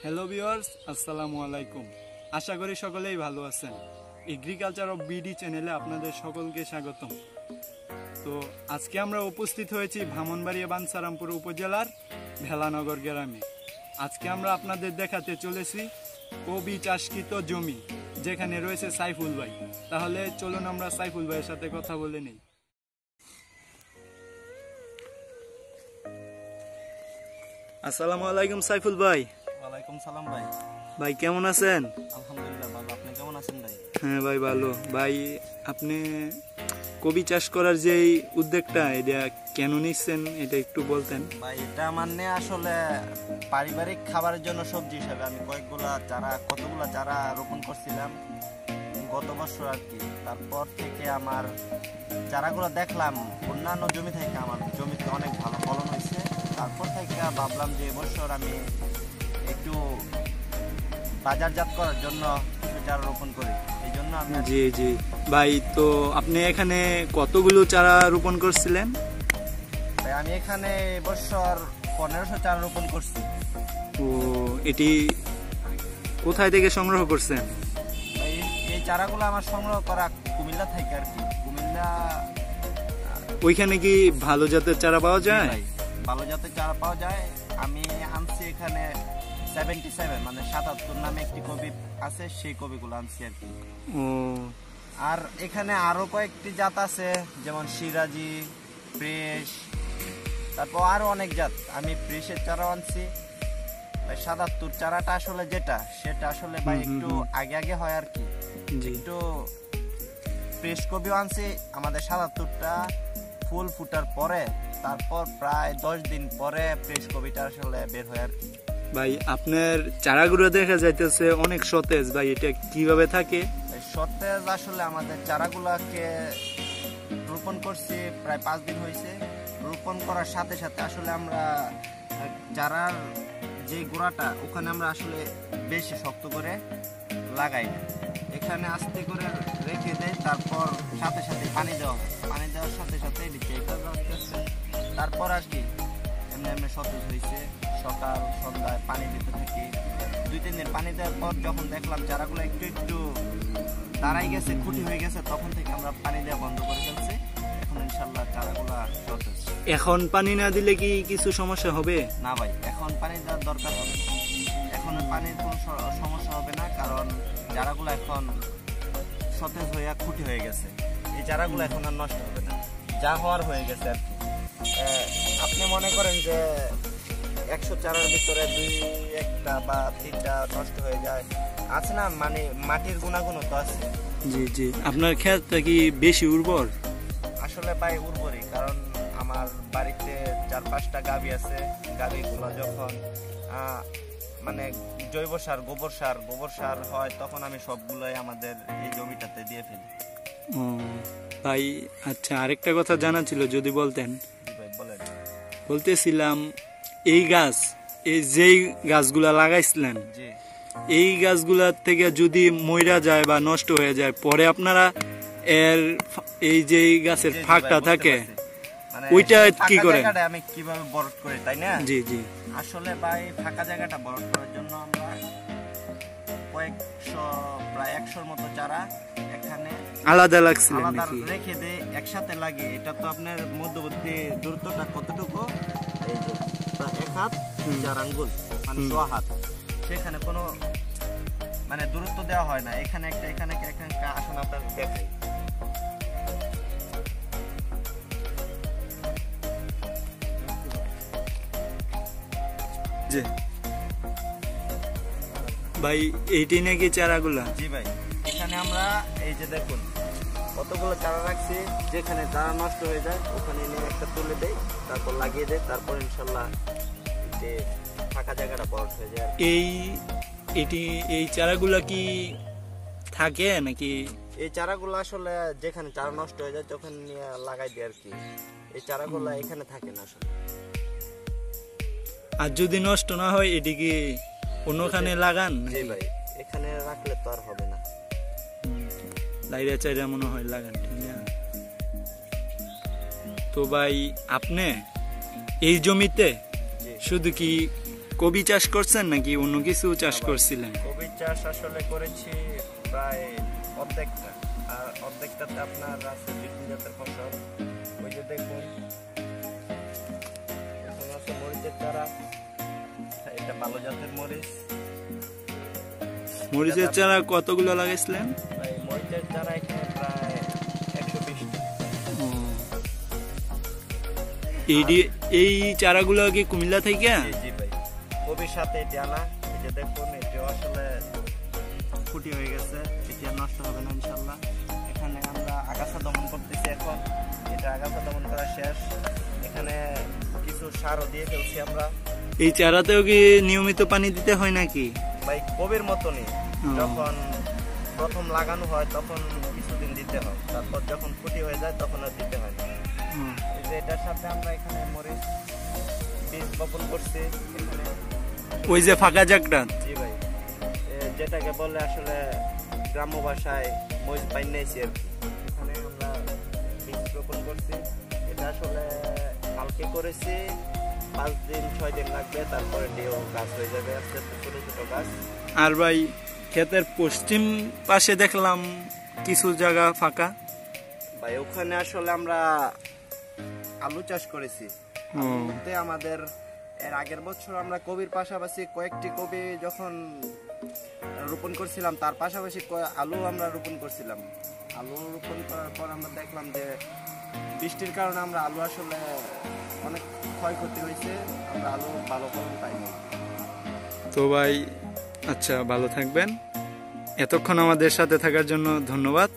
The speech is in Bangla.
হ্যালো ভিউয়ার্স, আসসালামু আলাইকুম। আশা করি সকলেই ভালো আছেন। এগ্রিকালচার অফ বিডি চ্যানেলে আপনাদের সকলকে স্বাগতম। তো আজকে আমরা উপস্থিত হয়েছি ব্রাহ্মণবাড়িয়া বাঞ্ছারামপুর উপজেলার ভেলানগর গ্রামে। আজকে আমরা আপনাদের দেখাতে চলেছি কবি চাষকৃত জমি, যেখানে রয়েছে সাইফুল ভাই। তাহলে চলুন আমরা সাইফুল ভাইয়ের সাথে কথা বলে নিই। আসসালামু আলাইকুম সাইফুল ভাই। ওয়ালাইকুম সালাম ভাই। ভাই কেমন আছেন? আলহামদুলিল্লাহ ভালো, আপনি কেমন আছেন ভাই? হ্যাঁ ভাই ভালো। ভাই আপনি কবি চাষ করার যে উদ্যোগটা, এটা কেন নিচ্ছেন এটা একটু বলতেন? ভাই এটা মানে আসলে পারিবারিক খাবারের জন্য সবজি হিসাবে আমি কতগুলা চারা রোপণ করছিলাম গত বছর আর কি। তারপর থেকে আমার চারাগুলো দেখলাম অন্যান্য জমি থেকে আমার জমিতে অনেক ভালো ফলন হয়েছে। তারপর থেকে ভাবলাম যে এবছর আমি একটু বাজারজাত করার জন্য কিছু চারা রোপণ করি। এই জন্য আমি জি জি ভাই। তো আপনি এখানে কতগুলো চারা রোপণ করছিলেন? ভাই আমি এখানে এবছর 1500 চারা রোপণ করছি। ও, এটি কোথায় থেকে সংগ্রহ করছেন? এই চারাগুলো আমার সংগ্রহ করা কুমিল্লা থেকে আর কি। কুমিল্লা ওইখানে কি ভালো জাতের চারা পাওয়া যায়? ভালো জাতের চারা পাওয়া যায়। আমি আনছি এখানে 77 মানে 77 নামে একটি কবি আছে, সেই কবিগুলো আনছি আর কি। ও, আর এখানে আরো কয়েকটি জাত আছে, যেমন সিরাজি, প্রেস, তারপর আরো অনেক জাত। আমি প্রেসের চারাও আনছি। 77 চারাটা আসলে সেটা আসলে ভাই একটু আগে আগে হয় আর কি। একটু প্রেস কবিও আনছি আমাদের 77টা ফুল ফুটার পরে, তারপর প্রায় 10 দিন পরে প্রেস কবিটা আসলে বের হয় আর কি। ভাই আপনার চারাগুলো দেখা যাইতেছে অনেক সতেজ। ভাই এটা কিভাবে থাকে? সতেজ আসলে আমাদের চারাগুলাকে রোপণ করছি প্রায় 5 দিন হয়েছে। রোপণ করার সাথে সাথে আসলে আমরা চারার যে গোড়াটা ওখানে আমরা আসলে বেশি শক্ত করে লাগাই না, এখানে আস্তে করে রেখে দেয়। তারপর সাথে সাথে পানি দেওয়ার সাথে সাথে তারপর আর কি এমনি সতেজ হয়েছে। সকাল সন্ধ্যায় পানি দিতে থাকি। 2-3 দিন পানি দেওয়ার পর যখন দেখলাম চারাগুলো একটু একটু দাঁড়াই গেছে, খুঁটি হয়ে গেছে, তখন থেকে আমরা পানি দেওয়া বন্ধ করে ফেলছি। এখন ইনশাল্লাহ চারাগুলো সতেজ। এখন পানি না দিলে কি কিছু সমস্যা হবে? না ভাই, এখন পানি দেওয়ার দরকার হবে না। এখন পানির কোনো সমস্যা হবে না, কারণ চারাগুলো এখন সতেজ হয়ে খুঁটি হয়ে গেছে। এই চারাগুলো এখন আর নষ্ট হবে না, যা হওয়ার হয়ে গেছে আর কি। আপনি মনে করেন যে 100 চারার ভিতরে 2-1টা বা 3টা নষ্ট হয়ে যায়, আছে না, মানে মাটির গুণাগুণও তো আছে। জি জি। আপনার ক্ষেতটা কি বেশি উর্বর? আসলে ভাই উর্বরই, কারণ আমার বাড়িতে 4-5টা গাভী আছে। গাভীগুলো যখন মানে জৈব সার, গোবর সার হয়, তখন আমি সবগুলোই আমাদের এই জমিটাতে দিয়ে ফেলি। ও ভাই, আচ্ছা আরেকটা কথা জানা ছিল, যদি বলতেন। ভাই বলেন। বলতেছিলাম এই যেই গাছগুলা লাগাইছিলেন, এই গাছগুলার থেকে যদি মইরা যায় বা নষ্ট হয়ে যায়, পরে আপনারা এই যে গাছের ফাঁকটা থাকে ওইটা কি করেন? আমি কিভাবে বরট করি, তাই না? জি জি। আসলে ভাই ফাঁকা জায়গাটা বরট করার জন্য আমরা প্রায় 100-র মতো চারা এখানে আলাদা লাগছিলেন নাকি? রেখে দিয়ে একসাথে লাগিয়ে, এটা তো আপনার মধ্যবর্তী দূরত্বটা কতটুকু, এই যে 1 হাত 4 আঙ্গুল মানে 1 হাত, সেখানে কোনো মানে দূরত্ব দেওয়া হয় না। এখানে একটা আসুন আপনার দেখাই। জি ভাই, এইটাই নাকি চারাগুলা? জি ভাই, এখানে আমরা এই যে দেখুন কতগুলো চারা রাখছি, যেখানে চারা নষ্ট হয়ে যায় ওখানে নিয়ে একটা তুলে দেয়, তারপর লাগিয়ে দেয়, তারপর ইনশাল্লাহ যে ফাঁকা জায়গাটা বড় হয়ে যায়। এই চারাগুলা কি থাকে নাকি? এই চারাগুলো আসলে যেখানে চারা নষ্ট হয়ে যায় তখন নিয়ে লাগাই দেয় আর কি। এই চারাগুলো এখানে থাকে না আসলে। আর যদি নষ্ট না হয় এটি কি অন্যখানে লাগান? জি ভাই, এখানে রাখলে তো আর হবে না, লাইরা চাইরা মনে হয় লাগান, ঠিক না? তো ভাই আপনি এই জমিতে শুধু কি কবি চাষ করছেন নাকি অন্য কিছু চাষ করছিলেন? কবি চাষ আসলে করেছি প্রায় অর্ধেকটা, আর অর্ধেকটাতে আপনার আছে বিভিন্ন জাতের ফসল। ওই যে দেখুন এখন আছে মরিচের চারা, এটা ভালো জাতের মরিচ। মরিচের চারা কতগুলো লাগাইছিলেন? ভাই মরিচের চারা এখানে প্রায় 120টা। এই চারাগুলো কি কুমিল্লা থেকে? জি জি ভাই, কবির সাথে এটি আনা। এই যে দেখুন এটিও আসলে ফুটি হয়ে গেছে, এটি আর নষ্ট হবে না ইনশাল্লাহ। এখানে আমরা আগাছা দমন করতেছি এখন, এটা আগাছা দমন করা শেষ। এখানে কিছু সারও দিয়ে ফেলছি আমরা। এই চারাতেও কি নিয়মিত পানি দিতে হয় নাকি? ভাই কবির মতনই, যখন প্রথম লাগানো হয় তখন কিছুদিন দিতে হয়, তারপর যখন ফুটি হয়ে যায় তখন আর দিতে হয় না। এই যে এটার সাথে আমরা এখানে মরিচ বীজ বপন করছি এখানে। ওই যে ফাঁকা জায়গাটা? জি ভাই, যেটাকে বলে আসলে গ্রাম্য ভাষায় মরিচ বাইনাইছি আর কি। এখানে আমরা বীজ রোপণ করছি। এটা আসলে কালকে করেছি, 5 দিন 6 দিন লাগবে, তারপরে ডিও গাছ হয়ে যাবে আস্তে আস্তে, ছোট ছোট গাছ। আর ভাই ক্ষেতের পশ্চিম পাশে দেখলাম কিছু জায়গা ফাঁকা। ভাই ওখানে আসলে আমরা আলু চাষ করেছি। আলুতে আমাদের এর আগের বছর আমরা কবির পাশাপাশি কয়েকটি কবি যখন রোপণ করছিলাম, তার পাশাপাশি আলু আমরা রোপণ করছিলাম। আলু রোপণ করার পর আমরা দেখলাম যে বৃষ্টির কারণে আমরা আলু আসলে অনেক ক্ষয়ক্ষতি হয়েছে, আমরা আলু ভালো ফলন পাইনি। তো ভাই আচ্ছা, ভালো থাকবেন। এতক্ষণ আমাদের সাথে থাকার জন্য ধন্যবাদ।